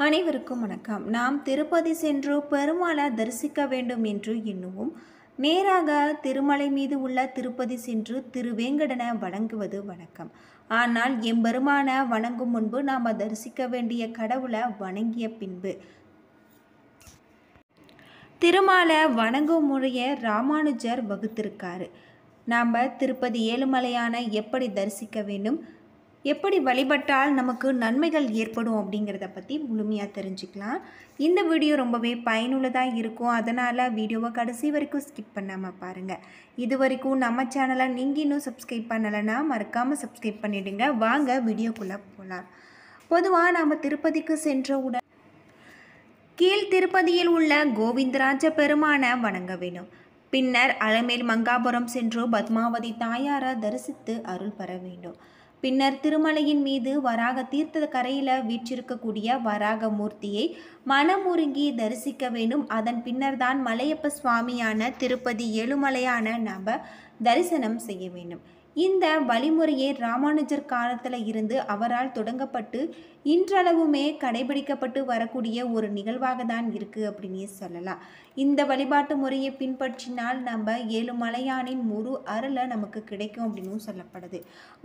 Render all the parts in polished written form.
அனைவருக்கும் வணக்கம். நாம் திருப்பதி சென்று பெருமாளை தரிசிக்க வேண்டும் என்று எண்ணுவோம். நேராக திருமலை மீது உள்ள திருப்பதி சென்று திருவேங்கடனை வணங்குவது வணக்கம். ஆனால் எம்பெருமானை வணங்கும் முன்பு நாம் தரிசிக்க வேண்டிய கடவுளை வணங்கிய பின்பு திருமாலை வணங்கும் முறையை ராமானுஜர் வகுத்திருக்காரு. நாம் திருப்பதி ஏழுமலையானை எப்படி தரிசிக்க வேண்டும், எப்படி வழிபட்டால் நமக்கு நன்மைகள் ஏற்படும் அப்படிங்கிறத பற்றி முழுமையாக தெரிஞ்சுக்கலாம். இந்த வீடியோ ரொம்பவே பயனுள்ளதாக இருக்கும். அதனால் வீடியோவை கடைசி வரைக்கும் ஸ்கிப் பண்ணாமல் பாருங்கள். இது வரைக்கும் நம்ம சேனலை நீங்கள் இன்னும் சப்ஸ்கிரைப் பண்ணலைன்னா மறக்காமல் சப்ஸ்கிரைப் பண்ணிவிடுங்க. வாங்க வீடியோக்குள்ளே போகலாம். பொதுவாக நாம் திருப்பதிக்கு சென்றவுடன் கீழ் திருப்பதியில் உள்ள கோவிந்தராஜ பெருமானை வணங்க வேண்டும். பின்னர் அலமேல் மங்காபுரம் சென்று பத்மாவதி தாயாரை தரிசித்து அருள் பெற வேண்டும். பின்னர் திருமலையின் மீது வராக தீர்த்த கரையில் வீற்றிருக்கக்கூடிய வராக மூர்த்தியை மனமுருகி தரிசிக்க வேண்டும். அதன் பின்னர் தான் மலையப்ப சுவாமியான திருப்பதி ஏழுமலையான நாம் தரிசனம் செய்ய வேண்டும். இந்த வழிமுறையை ராமானுஜர் காலத்தில் இருந்து அவரால் தொடங்கப்பட்டு இன்றளவுமே கடைபிடிக்கப்பட்டு வரக்கூடிய ஒரு நிகழ்வாக தான் இருக்குது அப்படின்னு சொல்லலாம். இந்த வழிபாட்டு முறையை பின்பற்றினால் நம்ம ஏழுமலையானின் முழு அருளை நமக்கு கிடைக்கும் அப்படின்னு சொல்லப்படுது.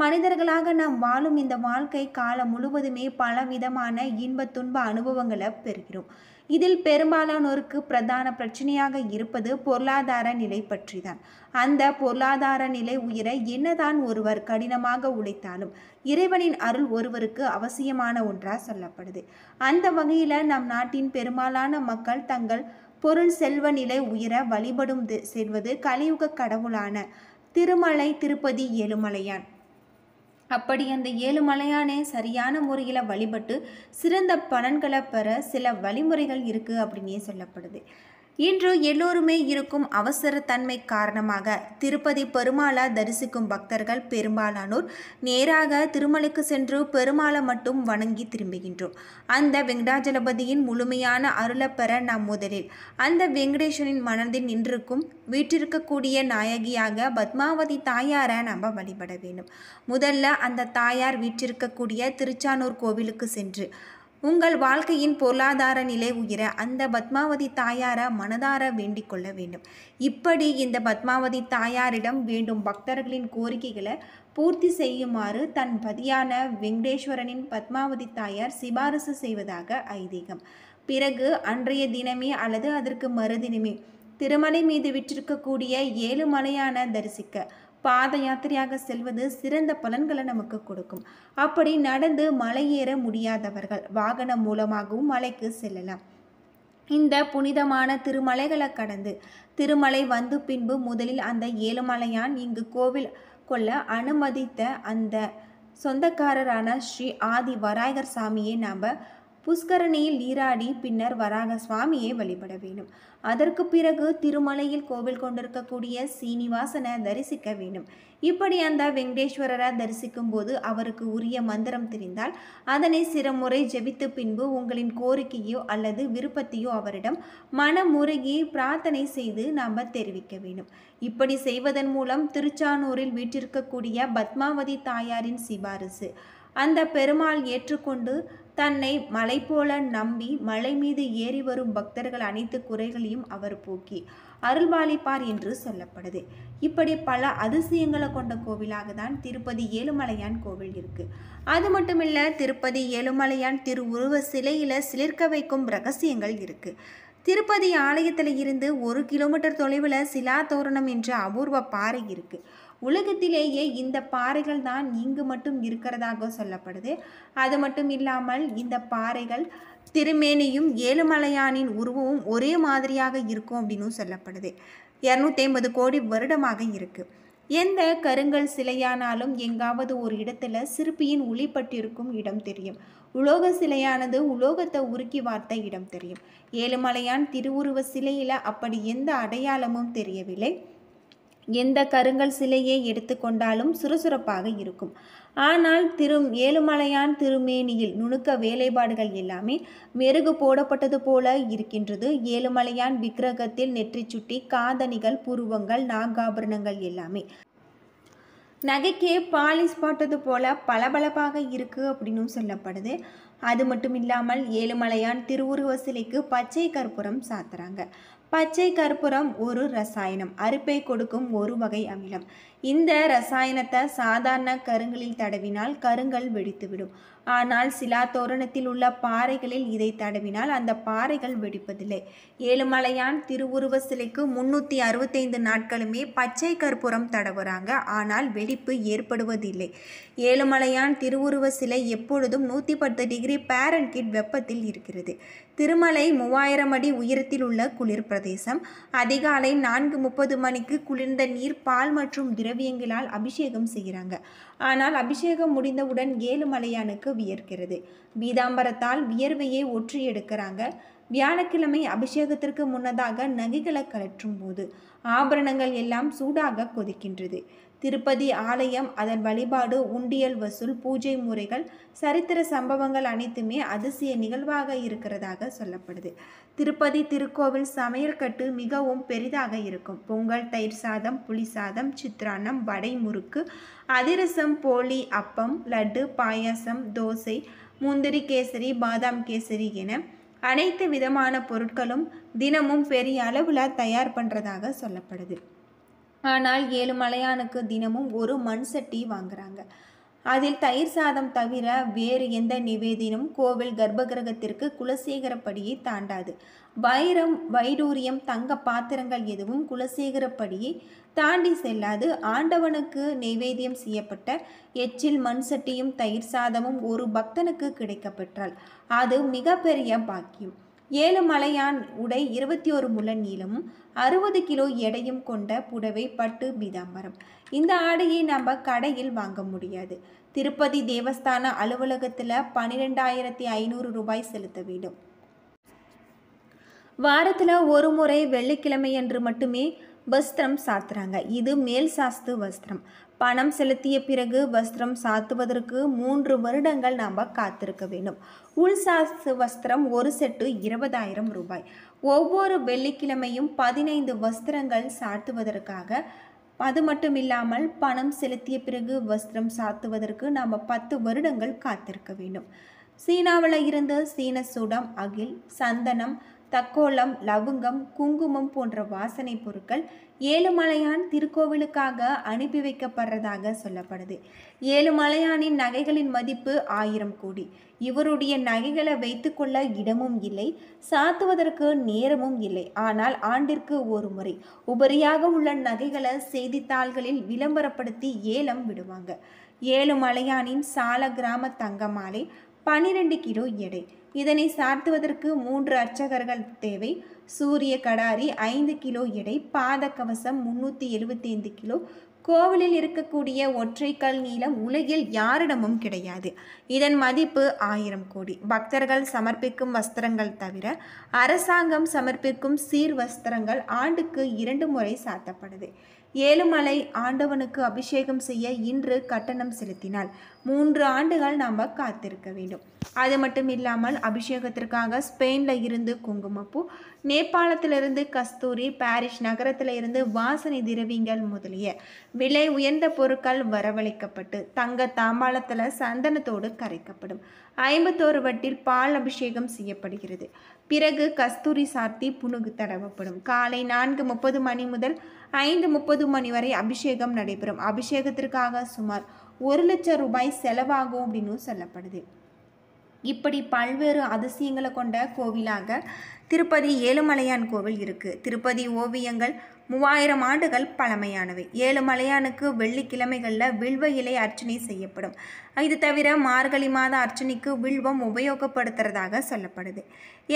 மனிதர்களாக நாம் வாழும் இந்த வாழ்க்கை காலம் முழுவதுமே பல விதமான இன்ப துன்ப அனுபவங்களை பெறுகிறோம். இதில் பெரும்பாலானோருக்கு பிரதான பிரச்சனையாக இருப்பது பொருளாதார நிலை பற்றி தான். அந்த பொருளாதார நிலை உயர என்னதான் ஒருவர் கடினமாக உழைத்தாலும் இறைவனின் அருள் ஒருவருக்கு அவசியமான ஒன்றாக சொல்லப்படுது. அந்த வகையில் நம் நாட்டின் பெரும்பாலான மக்கள் தங்கள் பொருள் செல்வ நிலை உயர வழிபடும் செல்வது கலியுக கடவுளான திருமலை திருப்பதி ஏழுமலையான். அப்படி அந்த ஏழுமலையானே சரியான முறையில் வழிபட்டு சிறந்த பலன்களை பெற சில வழிமுறைகள் இருக்குது அப்படின்னே சொல்லப்படுது. இன்று எல்லோருமே இருக்கும் அவசர தன்மை காரணமாக திருப்பதி பெருமாளை தரிசிக்கும் பக்தர்கள் பெரும்பாலானோர் நேராக திருமலைக்கு சென்று பெருமாளை மட்டும் வணங்கி திரும்புகின்றோம். அந்த வெங்கடாஜலபதியின் முழுமையான அருளை பெற நாம் முதலில் அந்த வெங்கடேஸ்வரின் மனதில் நின்றிருக்கும் வீற்றிருக்கக்கூடிய நாயகியாக பத்மாவதி தாயாரை நாம் வழிபட வேண்டும். முதல்ல அந்த தாயார் வீற்றிருக்கக்கூடிய திருச்சானூர் கோவிலுக்கு சென்று உங்கள் வாழ்க்கையின் பொருளாதார நிலை உயர அந்த பத்மாவதி தாயாரை மனதார வேண்டிக் கொள்ள வேண்டும். இப்படி இந்த பத்மாவதி தாயாரிடம் வேண்டும் பக்தர்களின் கோரிக்கைகளை பூர்த்தி செய்யுமாறு தன் பதியான வெங்கடேஸ்வரனின் பத்மாவதி தாயார் சிபாரிசு செய்வதாக ஐதீகம். பிறகு அன்றைய தினமே அல்லது அதற்கு மறுதினமே திருமலை மீது விற்றிருக்கக்கூடிய ஏழுமலையான தரிசிக்க பாத யாத்திரையாக செல்வது சிறந்த பலன்களை நமக்கு கொடுக்கும். அப்படி நடந்து மலை ஏற முடியாதவர்கள் வாகனம் மூலமாகவும் மலைக்கு செல்லலாம். இந்த புனிதமான திருமலைகளை கடந்து திருமலை வந்து பின்பு முதலில் அந்த ஏழுமலையான் இங்கு கோவில் கொள்ள அனுமதித்த அந்த சொந்தக்காரரான ஸ்ரீ ஆதி வராகர் சாமியை நாம் புஷ்கரணியில் நீராடி பின்னர் வராக சுவாமியை வழிபட வேண்டும். அதற்கு பிறகு திருமலையில் கோவில் கொண்டிருக்கக்கூடிய சீனிவாசனை தரிசிக்க வேண்டும். இப்படி அந்த வெங்கடேஸ்வரரை தரிசிக்கும் போது அவருக்கு உரிய மந்திரம் தெரிந்தால் அதனை சிறமுறை ஜெபித்து பின்பு உங்களின் கோரிக்கையோ அல்லது விருப்பத்தையோ அவரிடம் மனமுருகி பிரார்த்தனை செய்து நாம் தெரிவிக்க வேண்டும். இப்படி செய்வதன் மூலம் திருச்சானூரில் வீற்றிருக்கக்கூடிய பத்மாவதி தாயாரின் சிபாரிசு அந்த பெருமாள் ஏற்றுக்கொண்டு தன்னை மலை போல நம்பி மலை மீது ஏறி வரும் பக்தர்கள் அனைத்து குறைகளையும் அவர் போக்கி அருள்பாலிப்பார் என்று சொல்லப்படுது. இப்படி பல அதிசயங்களை கொண்ட கோவிலாக தான் திருப்பதி ஏழுமலையான் கோவில் இருக்கு. அது மட்டுமில்ல, திருப்பதி ஏழுமலையான் திருவுருவ சிலையில சிலிர்க்க வைக்கும் ரகசியங்கள் இருக்கு. திருப்பதி ஆலயத்தில் இருந்து 1 கிலோமீட்டர் தொலைவில் சிலா தோரணம் என்ற அபூர்வ பாறை இருக்கு. உலகத்திலேயே இந்த பாறைகள் தான் இங்கு மட்டும் இருக்கிறதாக சொல்லப்படுது. அது மட்டும் இல்லாமல் இந்த பாறைகள் திருமேனியும் ஏழுமலையானின் உருவமும் ஒரே மாதிரியாக இருக்கும் அப்படின்னு சொல்லப்படுது. 250 கோடி வருடமாக இருக்கு. எந்த கருங்கல் சிலையானாலும் எங்காவது ஒரு இடத்துல சிற்பியின் ஒளிப்பட்டிருக்கும் இடம் தெரியும். உலோக சிலையானது உலோகத்தை உருக்கி வார்த்த இடம் தெரியும். ஏழுமலையான் திருவுருவ சிலையில அப்படி எந்த அடையாளமும் தெரியவில்லை. எந்த கருங்கல் சிலையை எடுத்துக்கொண்டாலும் சுறுசுறுப்பாக இருக்கும். ஆனால் ஏழுமலையான் திருமேனியில் நுணுக்க வேலைப்பாடுகள் எல்லாமே மெருகு போடப்பட்டது போல இருக்கின்றது. ஏழுமலையான் விக்கிரகத்தில் நெற்றி சுட்டி, காதணிகள், புருவங்கள், நாகாபரணங்கள் எல்லாமே நகைக்கே பாலிஷ் போட்டது போல பளபளப்பாக இருக்குது அப்படின்னு சொல்லப்படுது. அது மட்டும் இல்லாமல் ஏழுமலையான் திருவுருவ சிலைக்கு பச்சை கற்பூரம் சாத்துறாங்க. பச்சை கற்பூரம் ஒரு ரசாயனம், அரிப்பை கொடுக்கும் ஒரு வகை அமிலம். இந்த ரசாயனத்தை சாதாரண கருங்கலில் தடவினால் கருங்கல் வெடித்துவிடும். ஆனால் சிலா தோரணத்தில் உள்ள பாறைகளில் இதை தடவினால் அந்த பாறைகள் வெடிப்பதில்லை. ஏழுமலையான் திருவுருவ சிலைக்கு 365 நாட்களுமே பச்சை கற்பூரம் தடவுறாங்க. ஆனால் வெடிப்பு ஏற்படுவதில்லை. ஏழுமலையான் திருவுருவ சிலை எப்பொழுதும் 110 டிகிரி ஃபாரன்ஹீட் வெப்பத்தில் இருக்கிறது. திருமலை 3000 அடி உயரத்தில் உள்ள குளிர் பிரதேசம். அதிகாலை 4:30 மணிக்கு குளிர்ந்த நீர், பால் மற்றும் திரவியங்களால் அபிஷேகம் செய்கிறாங்க. ஆனால் அபிஷேகம் முடிந்தவுடன் ஏழுமலையானுக்கு வியர்க்கிறது. பீதாம்பரத்தால் வியர்வையை ஒற்றி எடுக்கிறாங்க. வியாழக்கிழமை அபிஷேகத்திற்கு முன்னதாக நகைகளை கலற்றும் போது ஆபரணங்கள் எல்லாம் சூடாக கொதிக்கின்றது. திருப்பதி ஆலயம், அதன் வழிபாடு, உண்டியல் வசூல், பூஜை முறைகள், சரித்திர சம்பவங்கள் அனைத்துமே அதிசய நிகழ்வாக இருக்கிறதாக சொல்லப்படுது. திருப்பதி திருக்கோவில் சமையல் கட்டு மிகவும் பெரிதாக இருக்கும். பொங்கல், தயிர் சாதம், புளி சாதம், சித்ரான்னம், வடை, முறுக்கு, அதிரசம், போலி, அப்பம், லட்டு, பாயாசம், தோசை, முந்திரி கேசரி, பாதாம் கேசரி என அனைத்து விதமான பொருட்களும் தினமும் பெரிய அளவில் தயார் பண்ணுறதாக சொல்லப்படுது. ஆனால் ஏழுமலையானுக்கு தினமும் ஒரு மண் சட்டி வாங்குறாங்க. அதில் தயிர் சாதம் தவிர வேறு எந்த நிவேதினும் கோவில் கர்ப்பகிரகத்திற்கு குலசேகரப்படியை தாண்டாது. வைரம், வைடூரியம், தங்க பாத்திரங்கள் எதுவும் குலசேகரப்படியை தாண்டி செல்லாது. ஆண்டவனுக்கு நைவேத்தியம் செய்யப்பட்ட எச்சில் மண் சட்டியும் தயிர் சாதமும் ஒரு பக்தனுக்கு கிடைக்கப்பெற்றால் அது மிகப்பெரிய பாக்கியம். ஏழுமலையான் உடை 21 முழ நீளமும் 60 கிலோ எடையும் கொண்ட புடவை, பட்டு, பீதாம்பரம். இந்த ஆடையை நம்ம கடையில் வாங்க முடியாது. திருப்பதி தேவஸ்தான அலுவலகத்தில் 12,500 ரூபாய் செலுத்த வேண்டும். வாரத்தில் ஒரு முறை வெள்ளிக்கிழமையன்று மட்டுமே வஸ்திரம் சாத்துறாங்க. இது மேல் சாஸ்து வஸ்திரம். பணம் செலுத்திய பிறகு வஸ்திரம் சாத்துவதற்கு 3 வருடங்கள் நாம் காத்திருக்க வேண்டும். உள் சாஸ்து வஸ்திரம் ஒரு செட்டு 20,000 ரூபாய். ஒவ்வொரு வெள்ளிக்கிழமையும் 15 வஸ்திரங்கள் சாத்துவதற்காக. அது மட்டும் இல்லாமல் பணம் செலுத்திய பிறகு வஸ்திரம் சாத்துவதற்கு நாம் 10 வருடங்கள் காத்திருக்க வேண்டும். சீனாவில் இருந்து சீன சூடம், அகில், சந்தனம், தக்கோலம், லவங்கம், குங்குமம் போன்ற வாசனை பொருட்கள் ஏழுமலையான் திருக்கோவிலுக்காக அனுப்பி வைக்கப்படுறதாக சொல்லப்படுது. ஏழுமலையானின் நகைகளின் மதிப்பு 1000 கோடி. இவருடைய நகைகளை வைத்துக்கொள்ள இடமும் இல்லை, சாத்துவதற்கு நேரமும் இல்லை. ஆனால் ஆண்டிற்கு ஒரு முறை உபரியாக உள்ள நகைகளை செய்தித்தாள்களில் விளம்பரப்படுத்தி ஏலம் விடுவாங்க. ஏழுமலையானின் சால கிராம தங்க மாலை 12 கிலோ எடை. இதனை சாத்துவதற்கு 3 அர்ச்சகர்கள் தேவை. சூரிய கடாரி 5 கிலோ எடை. பாத கவசம் 375 கிலோ. கோவிலில் இருக்கக்கூடிய ஒற்றைக்கல் நீளம் உலகில் யாரிடமும் கிடையாது. இதன் மதிப்பு 1000 கோடி. பக்தர்கள் சமர்ப்பிக்கும் வஸ்திரங்கள் தவிர அரசாங்கம் சமர்ப்பிக்கும் சீர் வஸ்திரங்கள் ஆண்டுக்கு 2 முறை சாத்தப்படுது. ஏழுமலை ஆண்டவனுக்கு அபிஷேகம் செய்ய இன்று கட்டணம் செலுத்தினால் 3 ஆண்டுகள் நாம் காத்திருக்க வேண்டும். அது மட்டும் இல்லாமல் அபிஷேகத்திற்காக ஸ்பெயினில் இருந்து குங்குமப்பூ, நேபாளத்திலிருந்து கஸ்தூரி, பாரிஸ் நகரத்தில் இருந்து வாசனை திரவியங்கள் முதலிய விலை உயர்ந்த பொருட்கள் வரவழைக்கப்பட்டு தங்க தாம்பாளத்தில் சந்தனத்தோடு கரைக்கப்படும். 51 வட்டில் பால் அபிஷேகம் செய்யப்படுகிறது. பிறகு கஸ்தூரி சாத்தி புனுகு தடவப்படும். காலை 4:30 மணி முதல் 5:30 மணி வரை அபிஷேகம் நடைபெறும். அபிஷேகத்திற்காக சுமார் 1 லட்சம் ரூபாய் செலவாகும் அப்படின்னு சொல்லப்படுது. இப்படி பல்வேறு அதிசயங்களை கொண்ட கோவிலாக திருப்பதி ஏழுமலையான் கோவில் இருக்குது. திருப்பதி ஓவியங்கள் 3000 ஆண்டுகள் பழமையானவை. ஏழுமலையானுக்கு வெள்ளிக்கிழமைகளில் வில்வ இலை அர்ச்சனை செய்யப்படும். இது தவிர மார்கழி மாத அர்ச்சனைக்கு வில்வம் உபயோகப்படுத்துறதாக சொல்லப்படுது.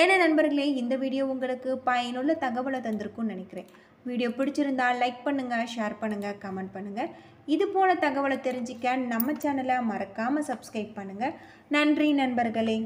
ஏன்னா நண்பர்களே, இந்த வீடியோ உங்களுக்கு பயனுள்ள தகவலை தந்திருக்கும்னு நினைக்கிறேன். வீடியோ பிடிச்சிருந்தால் லைக் பண்ணுங்கள், ஷேர் பண்ணுங்கள், கமெண்ட் பண்ணுங்கள். இது போல தகவலை தெரிஞ்சிக்க நம்ம சேனலை மறக்காமல் சப்ஸ்கிரைப் பண்ணுங்கள். நன்றி நண்பர்களே.